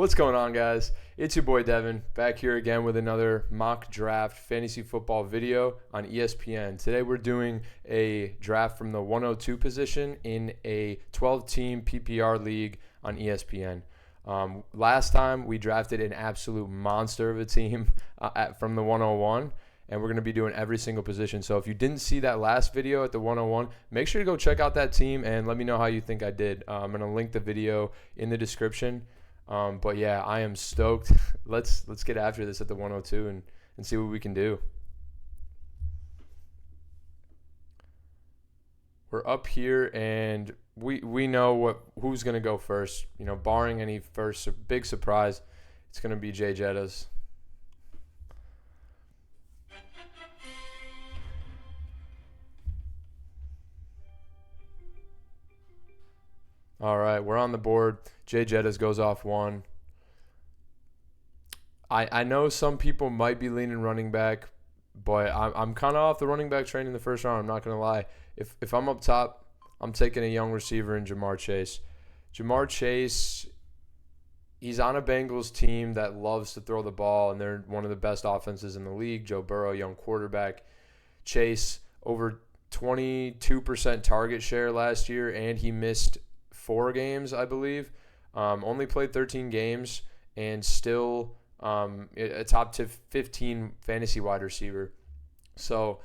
What's going on, guys? It's your boy Devin, back here again with another mock draft fantasy football video on ESPN. Today we're doing a draft from the 102 position in a 12-team PPR league on ESPN. Last time we drafted an absolute monster of a team from the 101, and we're going to be doing every single position. So if you didn't see that last video at the 101, make sure to go check out that team and let me know how you think I did. I'm going to link the video in the description. But yeah, I am stoked. Let's get after this at the 102 and see what we can do. We're up here, and we know who's gonna go first. You know, barring any first big surprise, it's gonna be Jay Jettas. All right, we're on the board. Jay Jettas goes off one. I know some people might be leaning running back, but I'm kind of off the running back train in the first round. I'm not going to lie. If I'm up top, I'm taking a young receiver in Jamar Chase. Jamar Chase, he's on a Bengals team that loves to throw the ball, and they're one of the best offenses in the league. Joe Burrow, young quarterback. Chase, over 22% target share last year, and he missed 4 games, I believe. Only played 13 games and still a top 15 fantasy wide receiver. So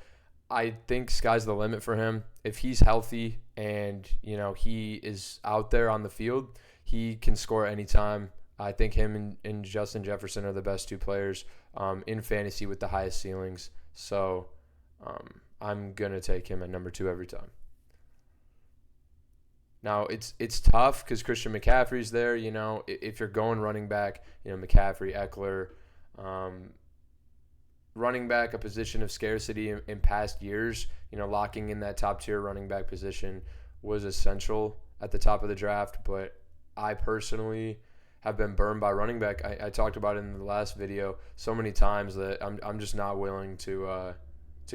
I think sky's the limit for him. If he's healthy and, you know, he is out there on the field, he can score anytime. I think him and Justin Jefferson are the best 2 players in fantasy with the highest ceilings. So I'm going to take him at number 2 every time. Now, it's tough because Christian McCaffrey's there. You know, if you're going running back, you know, McCaffrey, Eckler, running back, a position of scarcity in past years, you know, locking in that top-tier running back position was essential at the top of the draft. But I personally have been burned by running back. I talked about it in the last video so many times that I'm just not willing to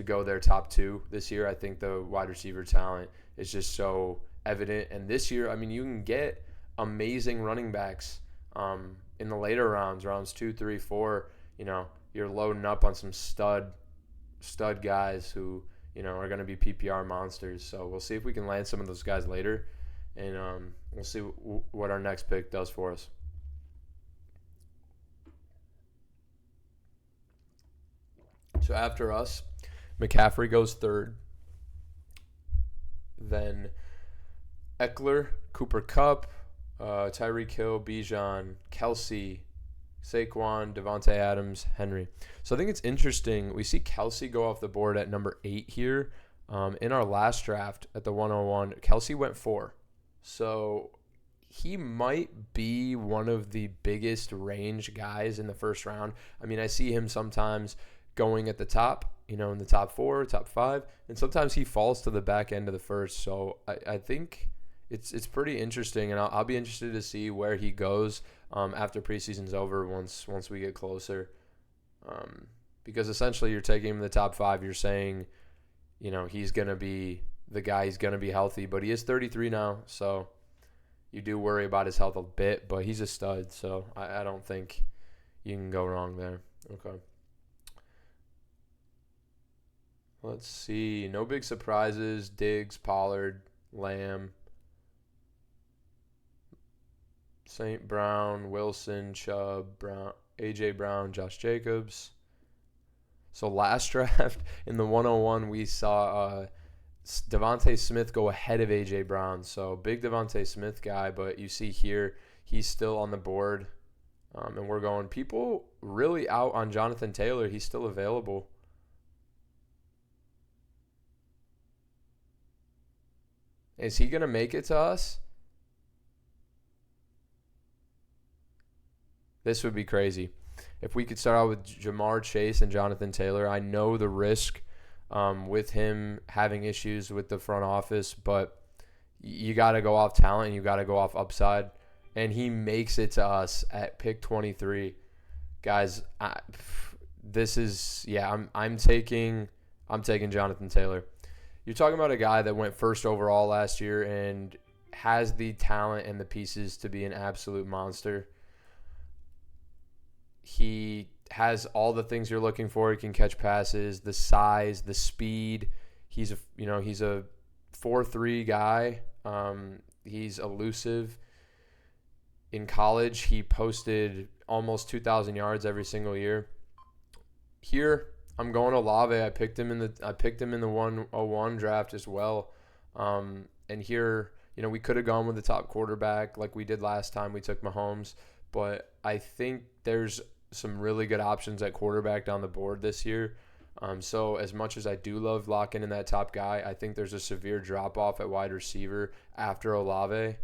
go there top 2 this year. I think the wide receiver talent is just so evident, and this year, I mean, you can get amazing running backs in the later rounds 2, 3, 4. You know, you're loading up on some stud guys who, you know, are going to be PPR monsters. So we'll see if we can land some of those guys later, and we'll see what our next pick does for us. So after us, McCaffrey goes 3rd. Then Eckler, Cooper Kupp, Tyreek Hill, Bijan, Kelsey, Saquon, Devontae Adams, Henry. So I think it's interesting. We see Kelsey go off the board at number 8 here. In our last draft at the 101, Kelsey went 4. So he might be one of the biggest range guys in the first round. I mean, I see him sometimes going at the top, you know, in the top 4, top 5, and sometimes he falls to the back end of the first. So I think it's pretty interesting, and I'll be interested to see where he goes after preseason's over once we get closer. Because essentially you're taking him in the top 5. You're saying, you know, he's going to be the guy. He's going to be healthy, but he is 33 now, so you do worry about his health a bit, but he's a stud, so I don't think you can go wrong there. Okay. Let's see. No big surprises. Diggs, Pollard, Lamb, St. Brown, Wilson, Chubb, Brown, A.J. Brown, Josh Jacobs. So last draft in the 101, we saw Devontae Smith go ahead of A.J. Brown. So big Devontae Smith guy, but you see here he's still on the board. And we're going people really out on Jonathan Taylor. He's still available. Is he going to make it to us? This would be crazy. If we could start out with Jamar Chase and Jonathan Taylor, I know the risk with him having issues with the front office, but you got to go off talent and you got to go off upside. And he makes it to us at pick 23. Guys, this is, yeah, I'm taking Jonathan Taylor. You're talking about a guy that went first overall last year and has the talent and the pieces to be an absolute monster. He has all the things you're looking for. He can catch passes, the size, the speed. He's a 4.3 guy. He's elusive. In college, he posted almost 2,000 yards every single year. Here, I'm going to Olave. I picked him in the 101 draft as well. And here, we could have gone with the top quarterback like we did last time. We took Mahomes, but I think there's some really good options at quarterback down the board this year. So as much as I do love locking in that top guy, I think there's a severe drop-off at wide receiver after Olave,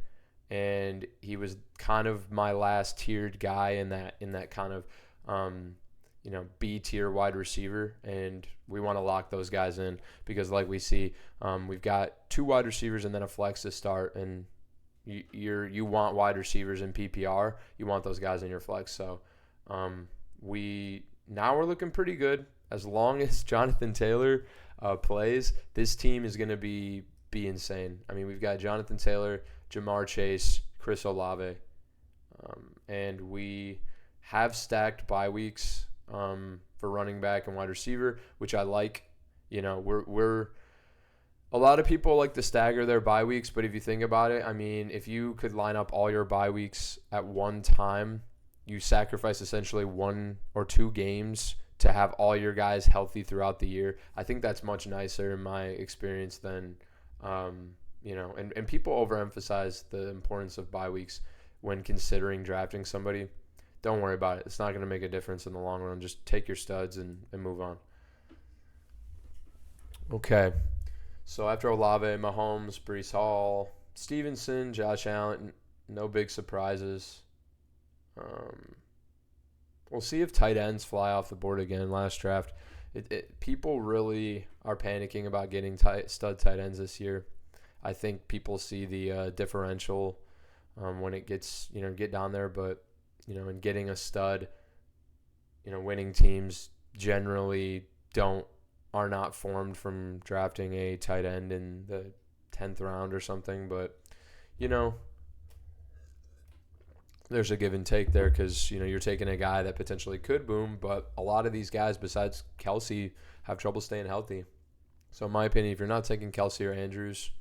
and he was kind of my last tiered guy in that kind of B-tier wide receiver, and we want to lock those guys in because like we see, we've got 2 wide receivers and then a flex to start, and you want wide receivers in PPR. You want those guys in your flex. So we're looking pretty good. As long as Jonathan Taylor plays, this team is going to be insane. I mean, we've got Jonathan Taylor, Jamar Chase, Chris Olave, and we have stacked bye weeks for running back and wide receiver, which I like. We're a lot of people like to stagger their bye weeks, but if you think about it, I mean, if you could line up all your bye weeks at one time, you sacrifice essentially 1 or 2 games to have all your guys healthy throughout the year. I think that's much nicer in my experience than, and people overemphasize the importance of bye weeks when considering drafting somebody. Don't worry about it. It's not going to make a difference in the long run. Just take your studs and move on. Okay. So after Olave, Mahomes, Breece Hall, Stevenson, Josh Allen, no big surprises. We'll see if tight ends fly off the board again. Last draft, people really are panicking about getting stud tight ends this year. I think people see the differential when it gets get down there, but in getting a stud, winning teams generally are not formed from drafting a tight end in the 10th round or something. But there's a give and take there because, you're taking a guy that potentially could boom, but a lot of these guys besides Kelsey have trouble staying healthy. So in my opinion, if you're not taking Kelsey or Andrews,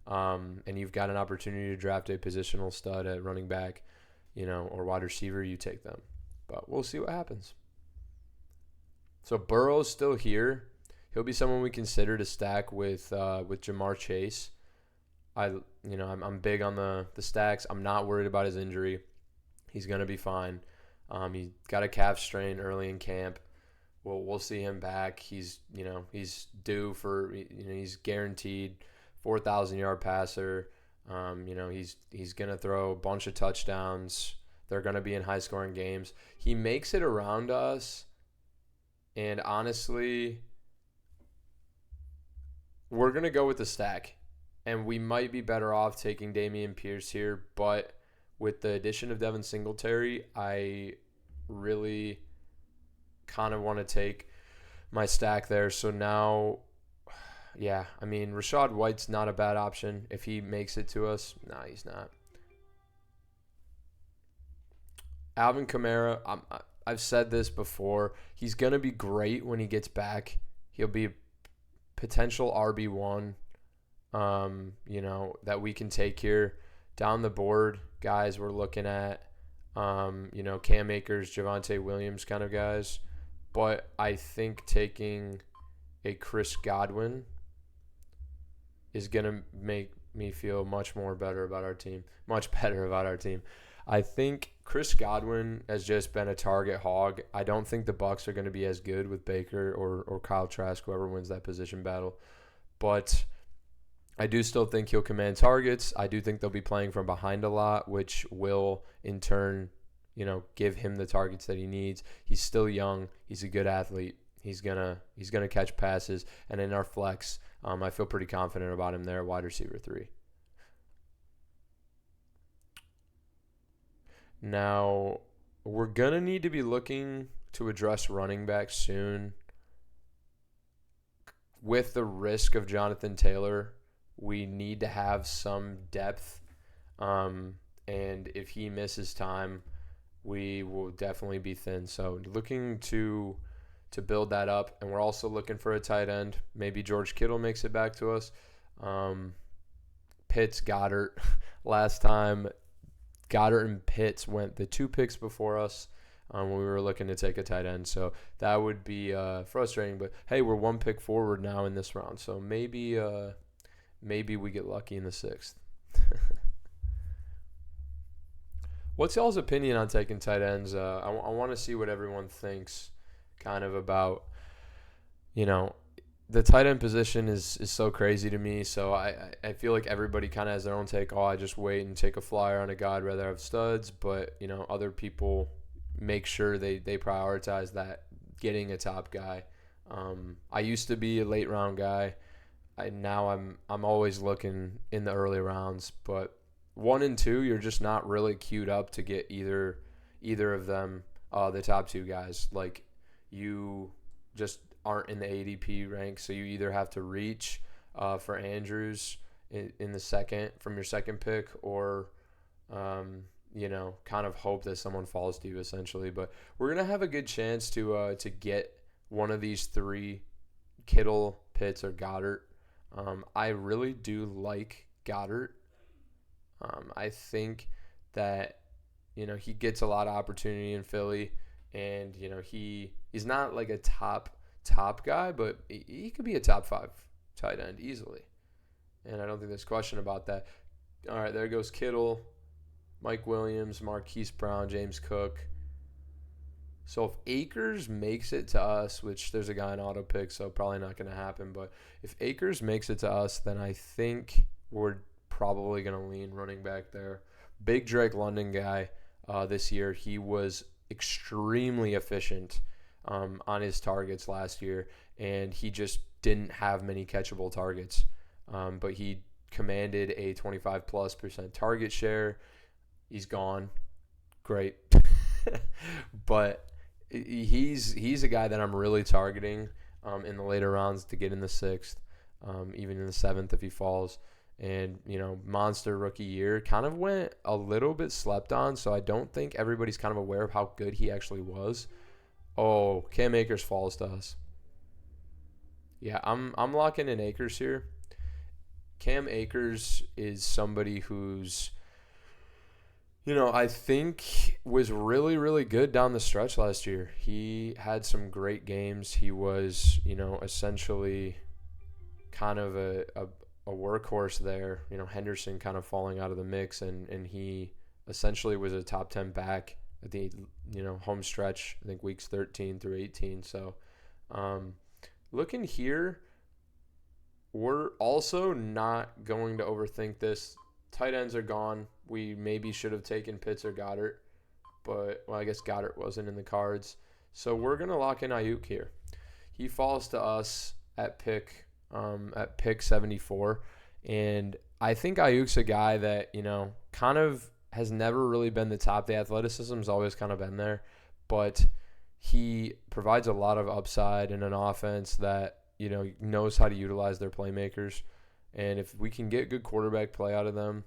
and you've got an opportunity to draft a positional stud at running back, or wide receiver, you take them. But we'll see what happens. So Burrow's still here. He'll be someone we consider to stack with Jamar Chase. I'm big on the stacks. I'm not worried about his injury. He's going to be fine. He got a calf strain early in camp. We'll see him back. He's due for, he's guaranteed 4,000-yard passer. He's going to throw a bunch of touchdowns. They're going to be in high-scoring games. He makes it around us, and honestly, we're going to go with the stack, and we might be better off taking Dameon Pierce here, but with the addition of Devin Singletary, I really kind of want to take my stack there. So now, Rachaad White's not a bad option if he makes it to us. Nah, he's not. Alvin Kamara, I've said this before. He's going to be great when he gets back. He'll be a potential RB1, that we can take here. Down the board, guys we're looking at, Cam Akers, Javonte Williams kind of guys. But I think taking a Chris Godwin is going to make me feel much better about our team. I think Chris Godwin has just been a target hog. I don't think the Bucs are going to be as good with Baker or Kyle Trask, whoever wins that position battle. But I do still think he'll command targets. I do think they'll be playing from behind a lot, which will in turn, give him the targets that he needs. He's still young. He's a good athlete. He's gonna catch passes. And in our flex, I feel pretty confident about him there, wide receiver 3. Now, we're gonna need to be looking to address running back soon. With the risk of Jonathan Taylor, we need to have some depth, and if he misses time, we will definitely be thin. So looking to build that up, and we're also looking for a tight end. Maybe George Kittle makes it back to us. Pitts, Goddard. Last time, Goddard and Pitts went the 2 picks before us when we were looking to take a tight end. So that would be frustrating. But hey, we're 1 pick forward now in this round, so maybe we get lucky in the 6th. What's y'all's opinion on taking tight ends? I want to see what everyone thinks, kind of about, the tight end position is so crazy to me. So I feel like everybody kind of has their own take. Oh, I just wait and take a flyer on a guy. I'd rather have studs. But, other people make sure they prioritize that, getting a top guy. I used to be a late round guy. Now I'm always looking in the early rounds. But 1 and 2, you're just not really queued up to get either of them, the top 2 guys. Like, you just aren't in the ADP rank, so you either have to reach for Andrews in the second from your second pick, or kind of hope that someone falls to you, essentially. But we're gonna have a good chance to get one of these 3, Kittle, Pitts, or Goddard. I really do like Goddard. I think that he gets a lot of opportunity in Philly, and he's not like a top guy, but he could be a top 5 tight end easily, and I don't think there's question about that. All right, there goes Kittle, Mike Williams, Marquise Brown, James Cook. So if Akers makes it to us, which there's a guy in auto pick, so probably not going to happen, but if Akers makes it to us, then I think we're probably going to lean running back there. Big Drake London guy this year. He was extremely efficient on his targets last year, and he just didn't have many catchable targets. But he commanded a 25+% target share. He's gone. Great. But he's a guy that I'm really targeting in the later rounds to get in the 6th, even in the 7th if he falls. And, monster rookie year, kind of went a little bit slept on, so I don't think everybody's kind of aware of how good he actually was. Oh, Cam Akers falls to us. Yeah, I'm locking in Akers here. Cam Akers is somebody who's, I think was really, really good down the stretch last year. He had some great games. He was, essentially kind of a workhorse there. Henderson kind of falling out of the mix, and he essentially was a top 10 back at the home stretch, I think weeks 13 through 18. So looking here, we're also not going to overthink this. Tight ends are gone. We maybe should have taken Pitts or Goddard, but I guess Goddard wasn't in the cards. So we're going to lock in Ayuk here. He falls to us at pick 74, and I think Ayuk's a guy that kind of has never really been the top. The athleticism's always kind of been there, but he provides a lot of upside in an offense that knows how to utilize their playmakers. And if we can get good quarterback play out of them,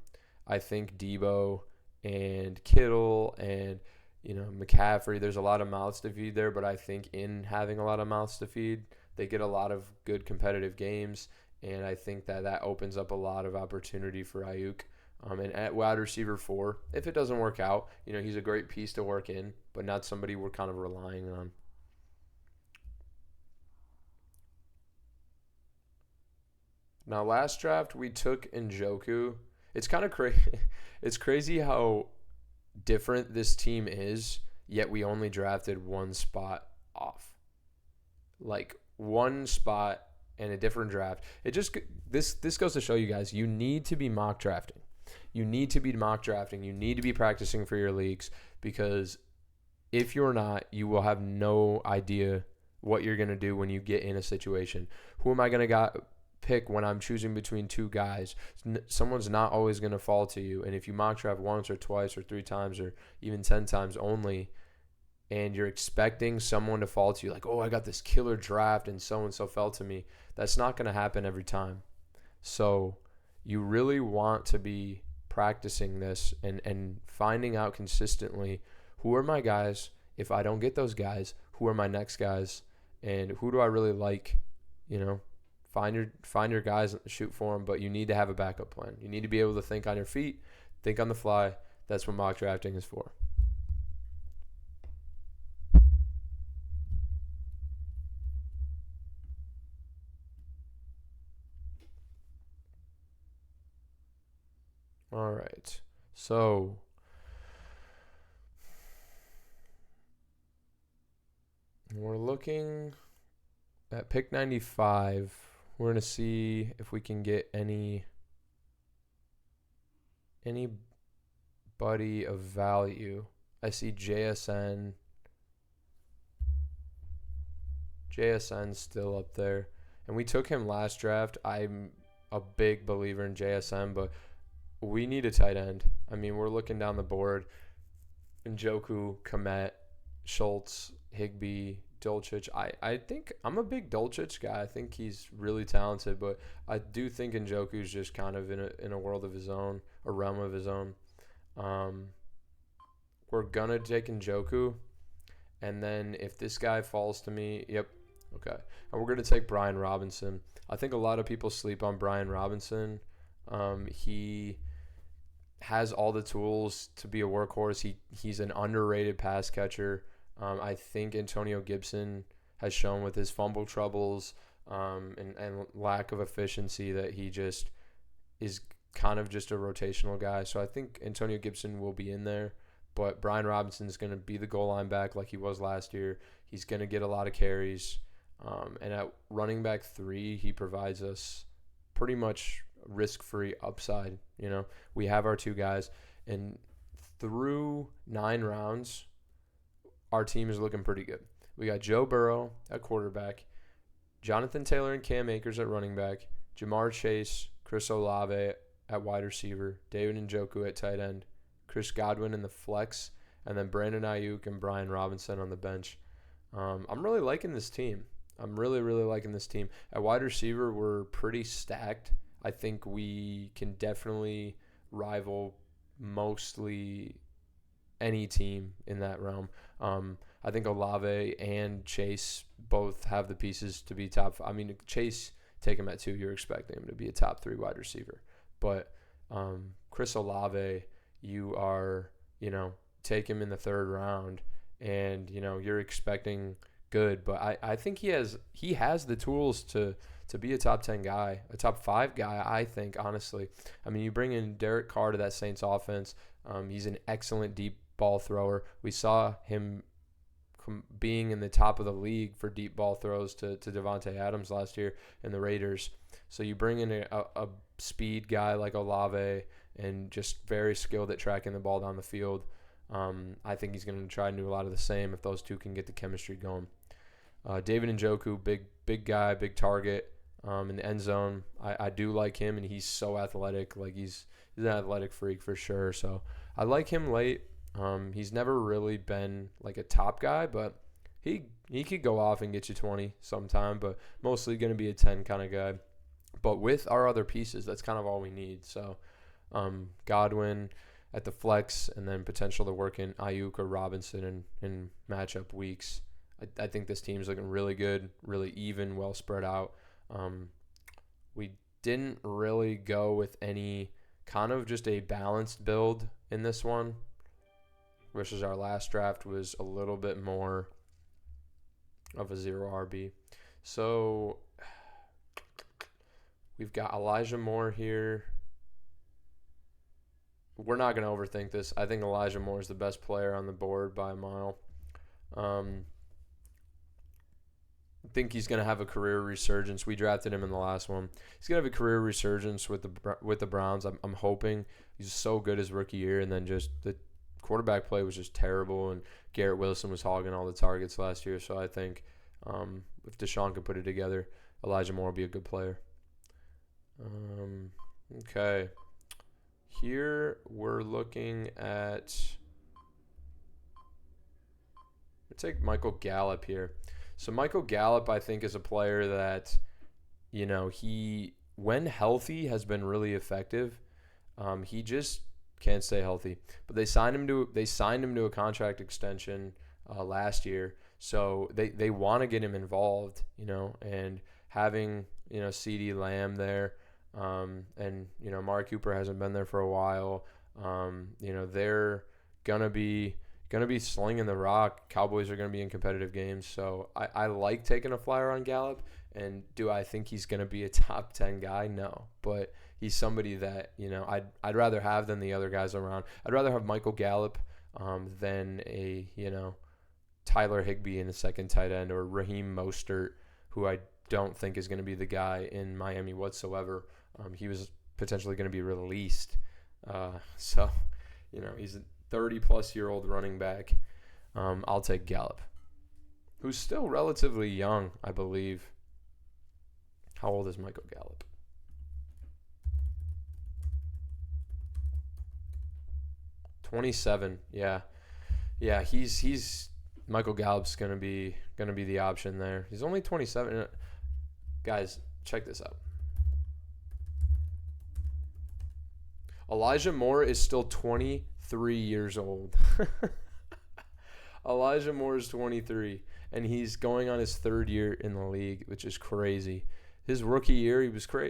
I think Debo and Kittle and McCaffrey, there's a lot of mouths to feed there, but I think in having a lot of mouths to feed, they get a lot of good competitive games, and I think that opens up a lot of opportunity for Ayuk. And at wide receiver 4, if it doesn't work out, he's a great piece to work in, but not somebody we're kind of relying on. Now, last draft, we took Njoku. It's kind of crazy. It's crazy how different this team is, yet we only drafted 1 spot off. Like, 1 spot and a different draft. This goes to show you guys, you need to be mock drafting. You need to be mock drafting. You need to be practicing for your leagues, because if you're not, you will have no idea what you're going to do when you get in a situation. Who am I going to pick when I'm choosing between 2 guys? Someone's not always going to fall to you. And if you mock draft once or twice or 3 times or even 10 times only, and you're expecting someone to fall to you, like, oh, I got this killer draft and so-and-so fell to me, that's not going to happen every time. So you really want to be practicing this and finding out consistently who are my guys? If I don't get those guys, who are my next guys? And who do I really like? You know, find your guys, shoot for them, but you need to have a backup plan. You need to be able to think on your feet, think on the fly. That's what mock drafting is for. All right. So we're looking at pick 95. We're going to see if we can get anybody of value. I see JSN. JSN's still up there. And we took him last draft. I'm a big believer in JSN, but we need a tight end. I mean, we're looking down the board. Njoku, Komet, Schultz, Higbee, Dulcich. I think I'm a big Dulcich guy. I think he's really talented, but I do think Njoku's just kind of in a world of his own, a realm of his own. We're gonna take Njoku, and then if this guy falls to me, yep, okay. And we're gonna take Brian Robinson. I think a lot of people sleep on Brian Robinson. He has all the tools to be a workhorse. He's an underrated pass catcher. I think Antonio Gibson has shown with his fumble troubles and lack of efficiency that he just is kind of just a rotational guy. So I think Antonio Gibson will be in there, but Brian Robinson is going to be the goal line back like he was last year. He's going to get a lot of carries. And at running back 3, he provides us pretty much risk-free upside. You know, we have our 2 guys, and through 9 rounds, our team is looking pretty good. We got Joe Burrow at quarterback, Jonathan Taylor and Cam Akers at running back, Jamar Chase, Chris Olave at wide receiver, David Njoku at tight end, Chris Godwin in the flex, and then Brandon Ayuk and Brian Robinson on the bench. I'm really liking this team. I'm really, really liking this team. At wide receiver, we're pretty stacked. I think we can definitely rival mostly any team in that realm. I think Olave and Chase both have the pieces to be top. I mean, Chase, take him at 2, you're expecting him to be a top 3 wide receiver. But Chris Olave, you are, take him in the 3rd round, and, you're expecting good. But I think he has the tools to be a top 10 guy, a top 5 guy, I think, honestly. I mean, you bring in Derek Carr to that Saints offense. He's an excellent deep ball thrower. We saw him being in the top of the league for deep ball throws to Devontae Adams last year in the Raiders. So you bring in a speed guy like Olave and just very skilled at tracking the ball down the field. I think he's going to try and do a lot of the same if those two can get the chemistry going. David Njoku, big guy, big target in the end zone. I do like him, and he's so athletic. Like he's an athletic freak for sure. So I like him late. He's never really been like a top guy, but he could go off and get you 20 sometime, but mostly going to be a 10 kind of guy. But with our other pieces, that's kind of all we need. So Godwin at the flex, and then potential to work in Ayuk or Robinson in matchup weeks. I think this team's looking really good, really even, well spread out. We didn't really go with any kind of just a balanced build in this one, versus our last draft was a little bit more of a 0 RB. So we've got Elijah Moore here. We're not going to overthink this. I think Elijah Moore is the best player on the board by a mile. I think he's going to have a career resurgence. We drafted him in the last one. He's going to have a career resurgence with the Browns. I'm hoping. He's so good his rookie year, and then just the quarterback play was just terrible, and Garrett Wilson was hogging all the targets last year. So I think if Deshaun can put it together, Elijah Moore will be a good player. Okay. Here we're looking at – let's take Michael Gallup here. So Michael Gallup, I think, is a player that, he, when healthy, has been really effective. He just can't stay healthy. But they signed him to a contract extension last year, so they want to get him involved, and having CeeDee Lamb there, and Amari Cooper hasn't been there for a while. They're gonna be slinging the rock. Cowboys are gonna be in competitive games, so I like taking a flyer on Gallup. And do I think he's gonna be a top 10 guy? No, but he's somebody that I'd rather have than the other guys around. I'd rather have Michael Gallup than a Tyler Higbee in the second tight end, or Raheem Mostert, who I don't think is going to be the guy in Miami whatsoever. He was potentially going to be released. So he's a 30-plus-year-old running back. I'll take Gallup, who's still relatively young, I believe. How old is Michael Gallup? $27. Yeah. He's Michael Gallup's gonna be the option there. He's only 27. Guys, check this out. Elijah Moore is still 23 years old. Elijah Moore is 23, and he's going on his third year in the league, which is crazy. His rookie year,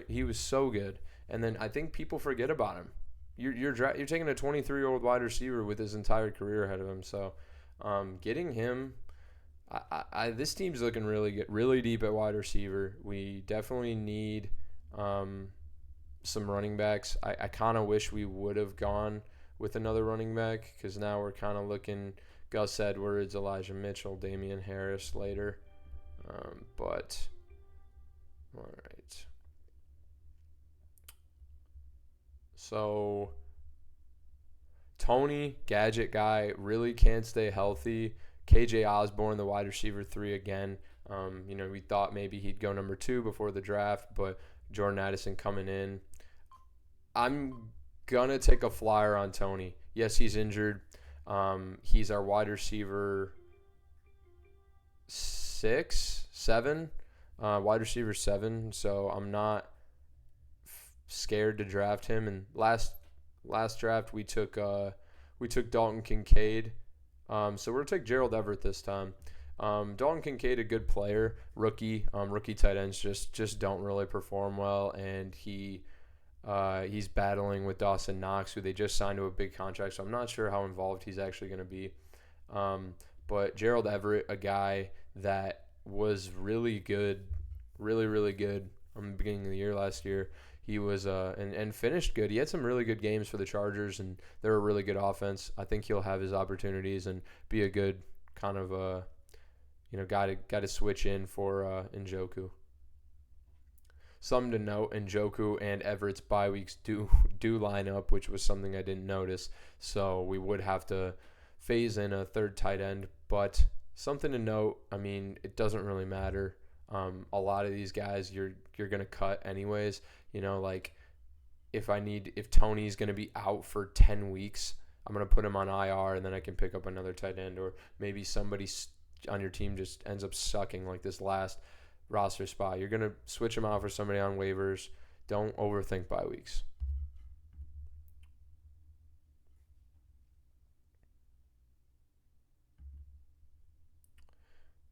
he was so good, and then I think people forget about him. You're taking a 23-year-old wide receiver with his entire career ahead of him, so getting him, this team's looking really deep at wide receiver. We definitely need some running backs. I kind of wish we would have gone with another running back, because now we're kind of looking Gus Edwards, Elijah Mitchell, Damian Harris later. But all right. So Tony, gadget guy, really can't stay healthy. KJ Osborne, the wide receiver 3 again. We thought maybe he'd go number 2 before the draft, but Jordan Addison coming in. I'm going to take a flyer on Tony. Yes, he's injured. He's our wide receiver 7. Wide receiver 7, so I'm not scared to draft him. And last draft we took Dalton Kincaid, so we're gonna take Gerald Everett this time. Dalton Kincaid, a good player, rookie tight ends just don't really perform well, and he's battling with Dawson Knox, who they just signed to a big contract, so I'm not sure how involved he's actually going to be. But Gerald Everett, a guy that was really good, really good on the beginning of the year last year. He was and finished good. He had some really good games for the Chargers, and they're a really good offense. I think he'll have his opportunities and be a good kind of guy to switch in for Njoku. Something to note: Njoku and Everett's bye weeks do line up, which was something I didn't notice. So we would have to phase in a third tight end, but something to note. I mean, it doesn't really matter. A lot of these guys you're gonna cut anyways. Like if Tony's gonna be out for 10 weeks, I'm gonna put him on IR, and then I can pick up another tight end, or maybe somebody on your team just ends up sucking like this last roster spot. You're gonna switch him out for somebody on waivers. Don't overthink bye weeks.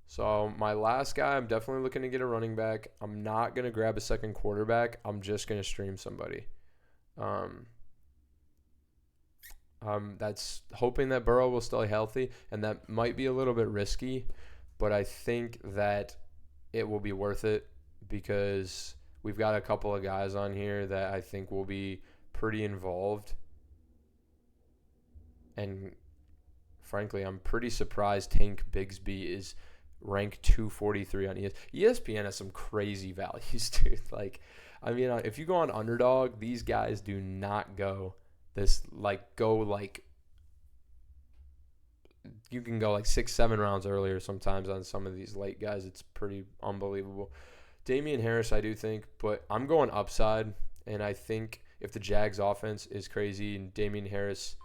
So my last guy, I'm definitely looking to get a running back. I'm not going to grab a second quarterback. I'm just going to stream somebody. That's hoping that Burrow will stay healthy, and that might be a little bit risky, but I think that it will be worth it, because we've got a couple of guys on here that I think will be pretty involved. And frankly, I'm pretty surprised Tank Bigsby is ranked 243 on ESPN. ESPN has some crazy values, dude. Like, I mean, if you go on Underdog, these guys do not go you can go like 6-7 rounds earlier sometimes on some of these late guys. It's pretty unbelievable. Damian Harris, I do think, but I'm going upside, and I think if the Jags offense is crazy and Damian Harris,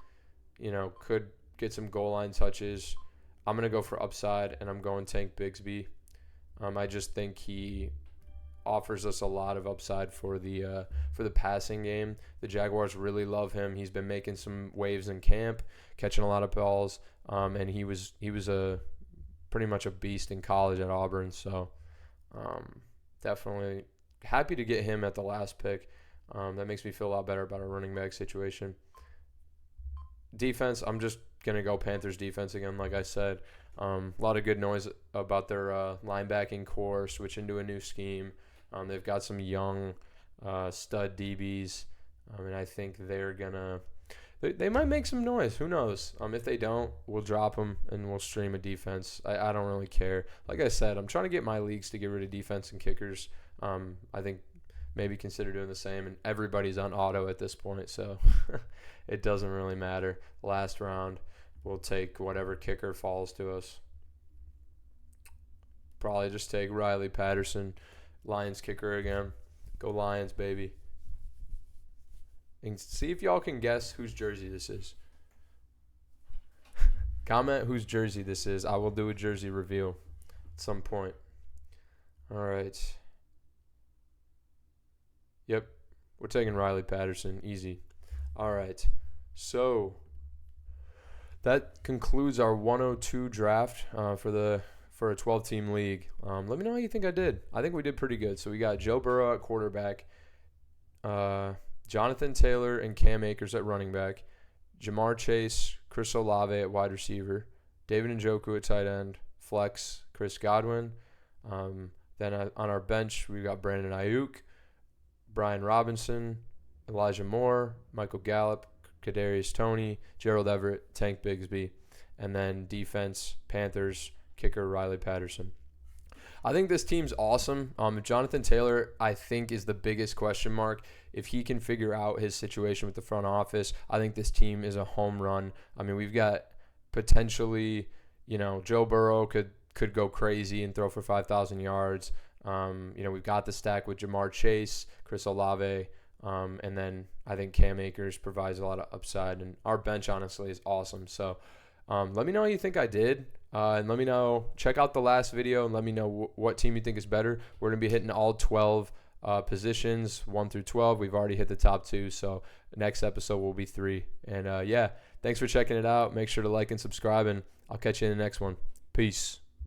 could get some goal line touches, I'm going to go for upside, and I'm going Tank Bigsby. I just think he offers us a lot of upside for the passing game. The Jaguars really love him. He's been making some waves in camp, catching a lot of balls, and he was a pretty much a beast in college at Auburn. So definitely happy to get him at the last pick. That makes me feel a lot better about our running back situation. Defense, I'm just going to go Panthers defense again, like I said. A lot of good noise about their linebacking core, switching to a new scheme. They've got some young stud DBs, and I think they're going to – they might make some noise. Who knows? If they don't, we'll drop them and we'll stream a defense. I don't really care. Like I said, I'm trying to get my leagues to get rid of defense and kickers. I think maybe consider doing the same, and everybody's on auto at this point, so it doesn't really matter. Last round, we'll take whatever kicker falls to us. Probably just take Riley Patterson, Lions kicker again. Go Lions, baby. And see if y'all can guess whose jersey this is. Comment whose jersey this is. I will do a jersey reveal at some point. All right. Yep, we're taking Riley Patterson. Easy. All right. So that concludes our 102 draft for a 12-team league. Let me know how you think I did. I think we did pretty good. So we got Joe Burrow at quarterback, Jonathan Taylor and Cam Akers at running back, Jamar Chase, Chris Olave at wide receiver, David Njoku at tight end, flex, Chris Godwin. Then on our bench, we got Brandon Ayuk, Brian Robinson, Elijah Moore, Michael Gallup, Kadarius Toney, Gerald Everett, Tank Bigsby, and then defense, Panthers, kicker Riley Patterson. I think this team's awesome. Jonathan Taylor, I think, is the biggest question mark. If he can figure out his situation with the front office, I think this team is a home run. I mean, we've got potentially, Joe Burrow could go crazy and throw for 5,000 yards. We've got the stack with Jamar Chase, Chris Olave, and then I think Cam Akers provides a lot of upside. And our bench, honestly, is awesome. So let me know how you think I did. And let me know, check out the last video and let me know what team you think is better. We're going to be hitting all 12 positions, 1 through 12. We've already hit the top 2, so the next episode will be 3. And, thanks for checking it out. Make sure to like and subscribe, and I'll catch you in the next one. Peace.